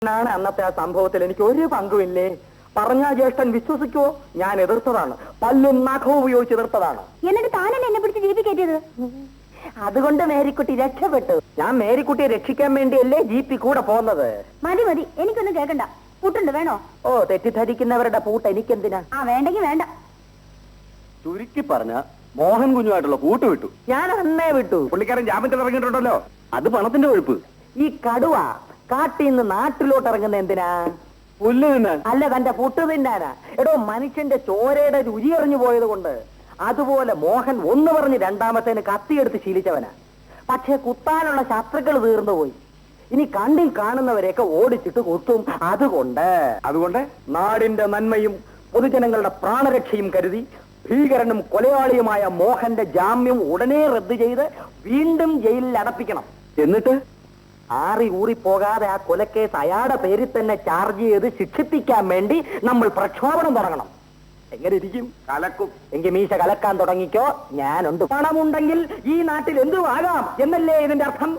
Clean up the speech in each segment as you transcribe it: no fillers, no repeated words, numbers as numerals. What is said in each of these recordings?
ാണ് അന്നത്തെ ആ സംഭവത്തിൽ എനിക്ക് ഒരു പങ്കുമില്ലേ. പറഞ്ഞ ജ്യേഷ്ഠൻ വിശ്വസിക്കോ? ഞാൻ എതിർത്തതാണ്, പല്ലും നഖവും ഉപയോഗിച്ച് എതിർത്തതാണ്. എന്നിട്ട് താനല്ലേ എന്നെ പിടിച്ച് ജീപ്പിൽ കയറ്റിയത്? അതുകൊണ്ട് മേരിക്കുട്ടി രക്ഷപ്പെട്ടു. ഞാൻ മേരിക്കുട്ടിയെ രക്ഷിക്കാൻ വേണ്ടിയല്ലേ ജീപ്പി കൂടെ പോകുന്നത്. മതി മതി, എനിക്കൊന്നും കേൾക്കണ്ട. പൂട്ടുണ്ട്, വേണോ? ഓ, തെറ്റിദ്ധരിക്കുന്നവരുടെ പൂട്ട് എനിക്കെന്തിനാ? വേണ്ടെങ്കിൽ വേണ്ട. ചുരുക്കി പറഞ്ഞ മോഹൻ കുഞ്ഞുമായിട്ടുള്ള കൂട്ട് വിട്ടു. ഞാൻ അന്നേ വിട്ടു. പുള്ളിക്കാരൻ ജാമ്യത്തിൽ ഇറങ്ങിയിട്ടുണ്ടല്ലോ, അത് പണത്തിന്റെ കൊഴുപ്പ്. ഈ കടുവ കാട്ടിൽ നിന്ന് നാട്ടിലോട്ട് ഇറങ്ങുന്ന എന്തിനാ? പുല്ല് തിന്നാൻ അല്ല, തന്റെ പുട്ട് തിന്നാനാ. എടോ, മനുഷ്യന്റെ ചോരയുടെ രുചി എറിഞ്ഞു പോയത് കൊണ്ട്. അതുപോലെ മോഹൻ ഒന്ന് പറഞ്ഞ് രണ്ടാമത്തേന് കത്തിയെടുത്ത് ശീലിച്ചവനാ. പക്ഷെ കുത്താനുള്ള ശത്രുക്കൾ തീർന്നുപോയി. ഇനി കണ്ണിൽ കാണുന്നവരെയൊക്കെ ഓടിച്ചിട്ട് കുത്തും. അതുകൊണ്ട് നാടിന്റെ നന്മയും പൊതുജനങ്ങളുടെ പ്രാണരക്ഷയും കരുതി ഭീകരനും കൊലയാളിയുമായ മോഹന്റെ ജാമ്യം ഉടനെ റദ്ദു ചെയ്ത് വീണ്ടും ജയിലിൽ അടപ്പിക്കണം. എന്നിട്ട് ആറി ഊറിപ്പോകാതെ ആ കൊലക്കേസ് അയാളുടെ പേരിൽ തന്നെ ചാർജ് ചെയ്ത് ശിക്ഷിപ്പിക്കാൻ വേണ്ടി നമ്മൾ പ്രക്ഷോഭണം തുടങ്ങണം. എങ്ങനെ ഇരിക്കും? കലക്കും. എങ്കിൽ മീശ കലക്കാൻ തുടങ്ങിക്കോ, ഞാനുണ്ട്. പണമുണ്ടെങ്കിൽ ഈ നാട്ടിൽ എന്തും ആകാം എന്നല്ലേ ഇതിന്റെ അർത്ഥം?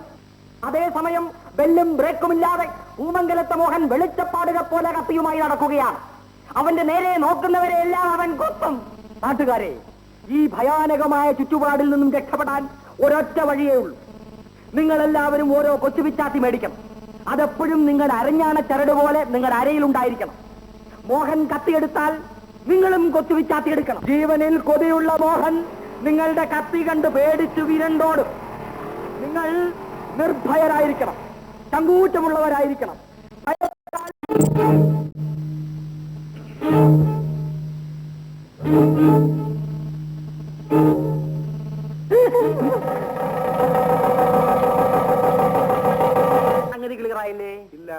അതേസമയം ബെല്ലും ബ്രേക്കുമില്ലാതെ പൂമംഗലത്തെ മോഹൻ വെളിച്ചപ്പാടുകൾ പോലെ കത്തിയുമായി നടക്കുകയാണ്. അവന്റെ നേരെ നോക്കുന്നവരെ എല്ലാം അവൻ കൊത്തും. നാട്ടുകാരെ, ഈ ഭയാനകമായ ചുറ്റുപാടിൽ നിന്നും രക്ഷപ്പെടാൻ ഒരൊറ്റ വഴിയേ ഉള്ളൂ. നിങ്ങളെല്ലാവരും ഓരോ കൊച്ചുപിച്ചാത്തി മേടിക്കണം. അതെപ്പോഴും നിങ്ങളുടെ അരഞ്ഞാണ ചരട് പോലെ നിങ്ങളുടെ അരയിലുണ്ടായിരിക്കണം. മോഹൻ കത്തിയെടുത്താൽ നിങ്ങളും കൊച്ചുപിച്ചാത്തി എടുക്കണം. ജീവനിൽ കൊതിയുള്ള മോഹൻ നിങ്ങളുടെ കത്തി കണ്ട് പേടിച്ചു വിരണ്ടോടും. നിങ്ങൾ നിർഭയരായിരിക്കണം, ചങ്കൂറ്റമുള്ളവരായിരിക്കണം. ക്ലിയറായില്ലേ? ഇല്ല.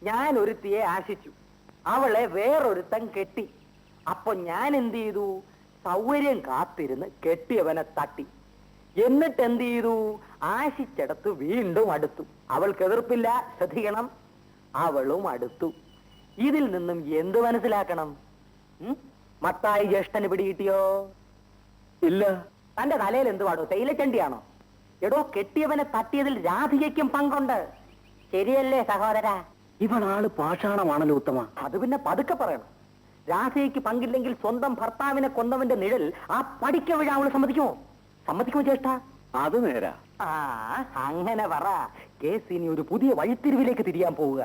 ഞാൻ ഒരുത്തിയെ ആശിച്ചു, അവളെ വേറൊരുത്തൻ കെട്ടി. അപ്പൊ ഞാൻ എന്ത് ചെയ്തു? സൗകര്യം കാത്തിരുന്ന് കെട്ടിയവനെ തട്ടി. എന്നിട്ട് എന്ത് ചെയ്തു? ആശിച്ചെടുത്ത് വീണ്ടും അടുത്തു. അവൾക്ക് എതിർപ്പില്ല, ശ്രദ്ധിക്കണം. അവളും അടുത്തു. ഇതിൽ നിന്നും എന്ത് മനസ്സിലാക്കണം? മത്തായി ജ്യേഷ്ഠന് പിടികിട്ടിയോ? ഇല്ല. തന്റെ തലയിൽ എന്തുവാടോ, തേയിലച്ചണ്ടിയാണോ? എടോ, കെട്ടിയവനെ തട്ടിയതിൽ രാധികയ്ക്കും പങ്കുണ്ട്. ശരിയല്ലേ സഹോദര? ഇവളാള് പാഷാണമാണല്ലോ ഉത്തമ. അത് പിന്നെ പതുക്കെ പറയണം. രാധയ്ക്ക് പങ്കില്ലെങ്കിൽ സ്വന്തം ഭർത്താവിനെ കൊന്നവന്റെ നിഴൽ ആ പഠിക്ക വീഴാൻ അവള് സമ്മതിക്കുമോ? സമ്മതിക്കുമോ ചേഷ്ട? അത് നേരാ. അങ്ങനെ പറ. കേസ് ഇനി ഒരു പുതിയ വഴിത്തിരിവിലേക്ക് തിരിയാൻ പോവുക.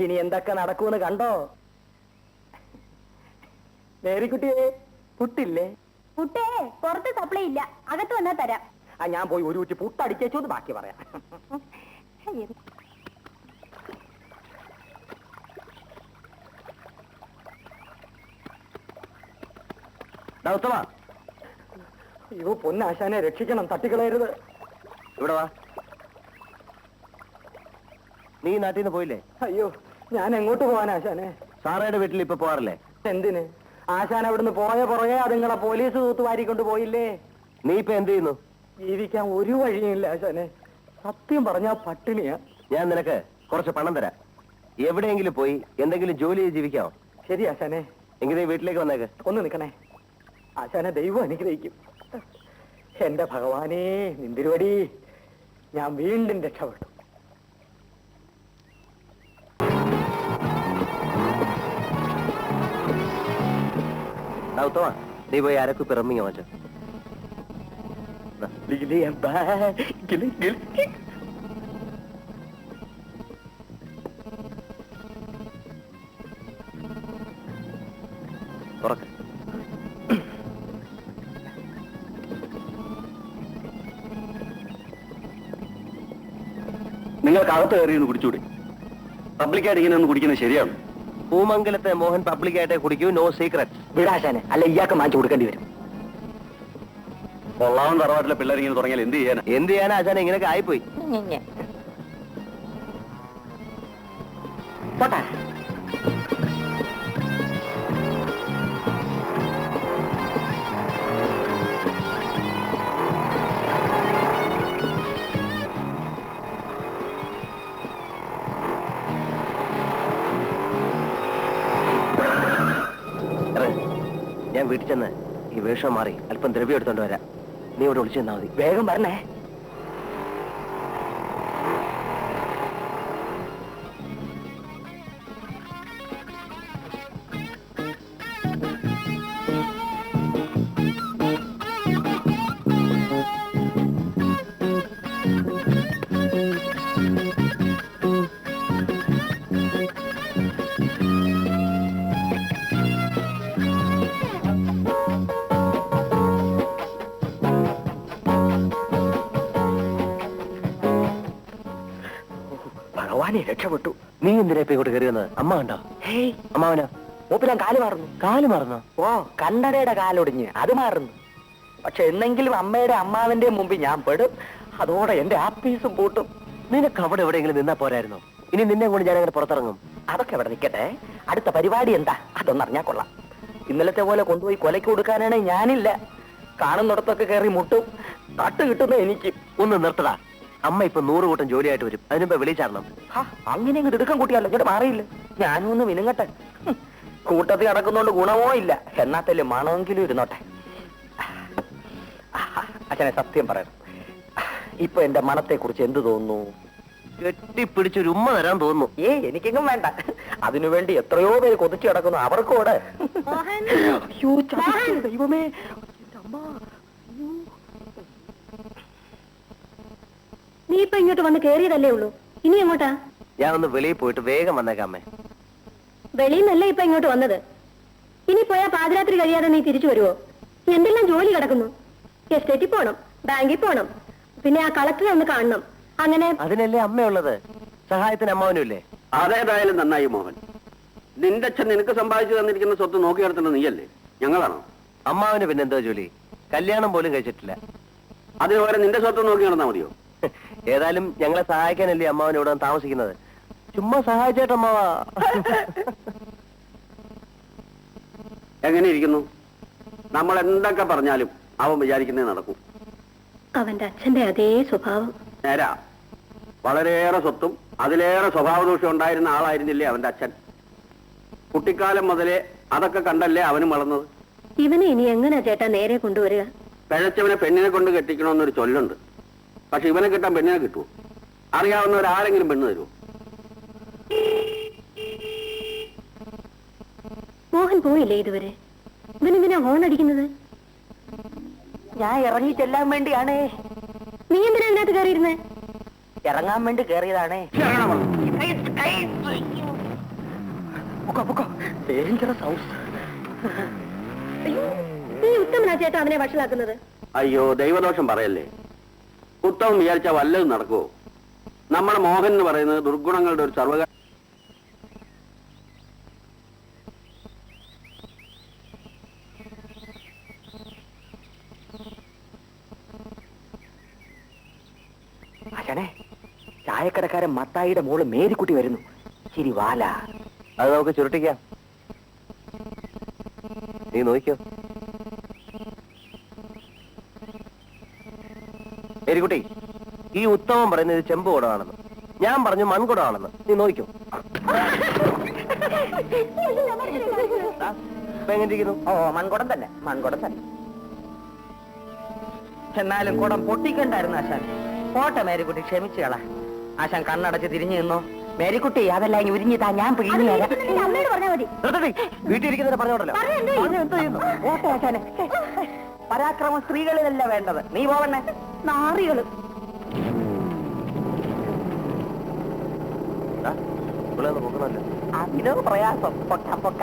ഇനി എന്തൊക്കെ നടക്കുമെന്ന് കണ്ടോ? മേരിക്കുട്ടിയെ, പുട്ടില്ലേ? പുട്ടേ പുറത്ത് സപ്ലൈ ഇല്ല, അകത്ത് വന്നാൽ തരാം. ഞാൻ പോയി ഒരു കുറ്റി പുട്ടടിച്ചേച്ചു, ബാക്കി പറയാം. ഉത്തമ, അയ്യോ പൊന്നാശാനെ രക്ഷിക്കണം, തട്ടിക്കളയരുത്. ഇവിടെ വാ. നീ നാട്ടിൽ നിന്ന് പോയില്ലേ? അയ്യോ, ഞാൻ എങ്ങോട്ട് പോവാൻ ആശാനെ? സാറയുടെ വീട്ടിൽ ഇപ്പൊ പോകാറില്ലേ? എന്തിന്? ആശാൻ അവിടുന്ന് പോയ പുറകെ അതുങ്ങളെ പോലീസ് തൂത്തുവാരിക്കൊണ്ട് പോയില്ലേ? നീ ഇപ്പൊ എന്ത് ചെയ്യുന്നു? ജീവിക്കാൻ ഒരു വഴിയില്ല ആശാനെ, സത്യം പറഞ്ഞാ പട്ടിണിയാ. ഞാൻ നിനക്ക് കുറച്ച് പണം തരാം. എവിടെയെങ്കിലും പോയി എന്തെങ്കിലും ജോലി ചെയ്ത് ജീവിക്കാമോ? ശരി ആശാനെ. എങ്കിൽ നീ വീട്ടിലേക്ക് വന്നേക്ക്. ഒന്ന് നിൽക്കണേ ആശാനെ, ദൈവം അനുഗ്രഹിക്കും. എന്റെ ഭഗവാനേ, നിന്തിരുവടി, ഞാൻ വീണ്ടും രക്ഷപ്പെട്ടു. ഉത്തമ, നീ പോയി അരക്ക് പിറമ്മിങ്ങ മാറ്റം. തുറക്ക. നിങ്ങൾക്ക് അകത്ത് കയറിയൊന്ന് കുടിച്ചുകൂടി? പബ്ലിക്കായിട്ട് ഇങ്ങനെ ഒന്ന് കുടിക്കുന്നത് ശരിയാണ്? പൂമംഗലത്തെ മോഹൻ പബ്ലിക്കായിട്ടേ കുടിക്കൂ, നോ സീക്രട്ട്. വിടാശാനെ, അല്ല ഇയാൾക്ക് മാറ്റി കൊടുക്കേണ്ടി വരും. കൊള്ളാവും തറവാട്ടിലെ പിള്ളേർ ഇങ്ങനെ തുടങ്ങിയാൽ എന്ത് ചെയ്യാനാ? എന്ത് ചെയ്യാനാ ആശാന, ഇങ്ങനെയൊക്കെ ആയിപ്പോയി. പോട്ടെ. ഞാൻ വീട്ടിൽ ചെന്ന് ഈ വേഷം മാറി അല്പം ദ്രവ്യം എടുത്തോണ്ട് വരാം. നീ ഇവിടെ വിളിച്ചു തന്നാ മതി. വേഗം വരണേ. ഭഗവാനെ രക്ഷപ്പെട്ടു. നീ എന്തിനാ ഇപ്പൊ ഇങ്ങോട്ട് കയറി വന്നത്? അമ്മ കണ്ടോ? ഹേയ്, അമ്മാവനോ? മൂപ്പിലാൻ കാല് മാറുന്നു. കാല് മറന്നോ? ഓ, കണ്ണടയുടെ കാലൊടിഞ്ഞ് അത് മാറുന്നു. പക്ഷെ എന്നെങ്കിലും അമ്മയുടെ അമ്മാവന്റെ മുമ്പിൽ ഞാൻ പെടും. അതോടെ എന്റെ ആപ്പീസും പൂട്ടും. നിനക്ക് അവിടെ എവിടെയെങ്കിലും നിന്നാ പോരായിരുന്നോ? ഇനി നിന്നെ കൊണ്ട് ഞാൻ അങ്ങനെ പുറത്തിറങ്ങും. അതൊക്കെ ഇവിടെ നിൽക്കട്ടെ. അടുത്ത പരിപാടി എന്താ അതൊന്നറിഞ്ഞാ കൊള്ളാം. ഇന്നലത്തെ പോലെ കൊണ്ടുപോയി കൊലയ്ക്ക് കൊടുക്കാനാണ് ഞാനില്ല. കാണുന്നിടത്തൊക്കെ കയറി മുട്ടും. തട്ട് കിട്ടുന്ന എനിക്ക്. ഒന്ന് നിർത്തടാ. അമ്മ ഇപ്പൊ 100 കൂട്ടം ജോലിയായിട്ട് വരും. അതിനുമ്പോ വിളിച്ചാരണം. അങ്ങനെ ഇങ്ങോട്ട് എടുക്കാൻ കൂട്ടിയല്ലോ, ഇങ്ങോട്ട് മാറിയില്ല. ഞാനും ഒന്ന് വിനുങ്ങട്ടെ. കൂട്ടത്തിൽ നടക്കുന്നോണ്ട് ഗുണമോ ഇല്ല. എന്നാത്തല്ലേ മണമെങ്കിലും ഇരുന്നോട്ടെ. അച്ഛനെ സത്യം പറയണം, ഇപ്പൊ എന്റെ മനത്തെ കുറിച്ച് എന്ത് തോന്നുന്നു? കെട്ടിപ്പിടിച്ചൊരു ഉമ്മ തരാൻ തോന്നുന്നു. എനിക്കെങ്ങും വേണ്ട. അതിനുവേണ്ടി എത്രയോ പേര് കൊതിച്ചു കിടക്കുന്നു. അവർക്കോട് ദൈവമേ. നീ ഇപ്പൊ ഇങ്ങോട്ട് വന്ന് കേറിയതല്ലേ ഉള്ളൂ, ഇനി എങ്ങോട്ടാ? ഞാൻ ഒന്ന് വെളിയിൽ പോയിട്ട് വേഗം വന്നേക്കാം അമ്മേ. വെളിയിൽ ഇപ്പൊ ഇങ്ങോട്ട് വന്നത്. ഇനി പോയാ പാതിരാത്രി കഴിയാതെ നീ തിരിച്ചു വരുവോ? എന്തെല്ലാം ജോലി കിടക്കുന്നു. എസ്റ്റേറ്റിൽ പോണം, ബാങ്കിൽ പോണം, പിന്നെ ആ കളക്ടറെ ഒന്ന് കാണണം. അങ്ങനെ അതിനല്ലേ അമ്മയുള്ളത്. സഹായത്തിന് അമ്മാവനും ഇല്ലേ? അതേതായാലും നന്നായി മോഹൻ. നിന്റെ അച്ഛൻ നിനക്ക് സമ്പാദിച്ചു തന്നിരിക്കുന്ന സ്വത്ത് നോക്കി നടത്തേണ്ടത് നീയല്ലേ, ഞങ്ങളാണോ? അമ്മാവന് പിന്നെ എന്തോ ജോലി? കല്യാണം പോലും കഴിച്ചിട്ടില്ല. അതിന് പകരം നിന്റെ സ്വത്ത് നോക്കി നടന്നാ മതിയോ? ഏതായാലും ഞങ്ങളെ സഹായിക്കാനല്ലേ അമ്മാവൻ ഇവിടെ താമസിക്കുന്നത്. ചുമ്മാ സഹായിച്ചേട്ടോ അമ്മാവാ. എങ്ങനെ ഇരിക്കുന്നു? നമ്മൾ എന്തൊക്കെ പറഞ്ഞാലും അവൻ വിചാരിക്കുന്നേ നടക്കും. അവന്റെ അച്ഛന്റെ അതേ സ്വഭാവം. നേരാ. വളരെയേറെ സ്വത്തും അതിലേറെ സ്വഭാവദോഷം ഉണ്ടായിരുന്ന ആളായിരുന്നില്ലേ അവന്റെ അച്ഛൻ? കുട്ടിക്കാലം മുതലേ അതൊക്കെ കണ്ടല്ലേ അവനും വളർന്നത്. ഇവനെ ഇനി എങ്ങനെയാ ചേട്ടാ നേരെ കൊണ്ടുവരിക? പിഴച്ചവനെ പെണ്ണിനെ കൊണ്ട് കെട്ടിക്കണമെന്നൊരു ചൊല്ലുണ്ട്. പക്ഷെ ഇവനെ കിട്ടാൻ പെണ്ണിനെ കിട്ടുമോ? അറിയാവുന്നവരാരെങ്കിലും പെണ്ണ് തരുമോ? മോഹൻ പോയില്ലേ ഇതുവരെ? ഇവനെന്തിനാ ഹോൺ അടിക്കുന്നത്? ഞാൻ ഇറങ്ങി ചെല്ലാൻ വേണ്ടിയാണേ. നീ എന്തിനാ ഇതിനകത്ത് കയറിയിരുന്നേ? ഇറങ്ങാൻ വേണ്ടി കയറിയതാണേ. Dangerous house. നീ ഉത്തമനാ ചേട്ടാ അവനെ വഷളാക്കുന്നത്. അയ്യോ, ദൈവദോഷം പറയല്ലേ. ഉത്തമം വിചാരിച്ചാ വല്ലതും നടക്കുമോ? നമ്മുടെ മോഹൻ എന്ന് പറയുന്നത് ദുർഗുണങ്ങളുടെ ഒരു സർവക. അച്ഛനെ, ചായക്കടക്കാരൻ മത്തായിയുടെ മോള് മേരിക്കുട്ടി വരുന്നു. ശരി വാല. അത് നമുക്ക് ചുരുട്ടിക്കാം. നീ നോക്കിയോ മേരിക്കുട്ടി? ഈ ഉത്തമം പറയുന്നത് ചെമ്പ് കുടമാണെന്ന്, ഞാൻ പറഞ്ഞു മൺകുടമാണെന്ന്. നീ നോക്കിയോ? എങ്ങനെയിരിക്കുന്നു? ഓ, മൺകുടം തന്നെ, മൺകുടം തന്നെ. എന്നാലും കുടം പൊട്ടിക്കണ്ടായിരുന്നു ആശാൻ. പോട്ടെ മേരിക്കുട്ടി, ക്ഷമിച്ചു കള. ആശാൻ കണ്ണടച്ച് തിരിഞ്ഞു നിന്നോ. മേരിക്കുട്ടി, അതെല്ലാം ഉരിഞ്ഞിട്ടാ ഞാൻ പിഴിഞ്ഞു തരാം. അമ്മയോട് പറഞ്ഞാൽ മതി. വീട്ടിൽ ഇരിക്കുന്നവരെ പറഞ്ഞോടല്ലോ. ഓട്ടെ ആശാനെ. പരാക്രമം സ്ത്രീകളിലല്ല വേണ്ടത്. നീ പോവണ്ണേ. നാറികള്. നോക്കണല്ലോ. അതിലോ പ്രയാസം. പൊക്ക പൊക്ക.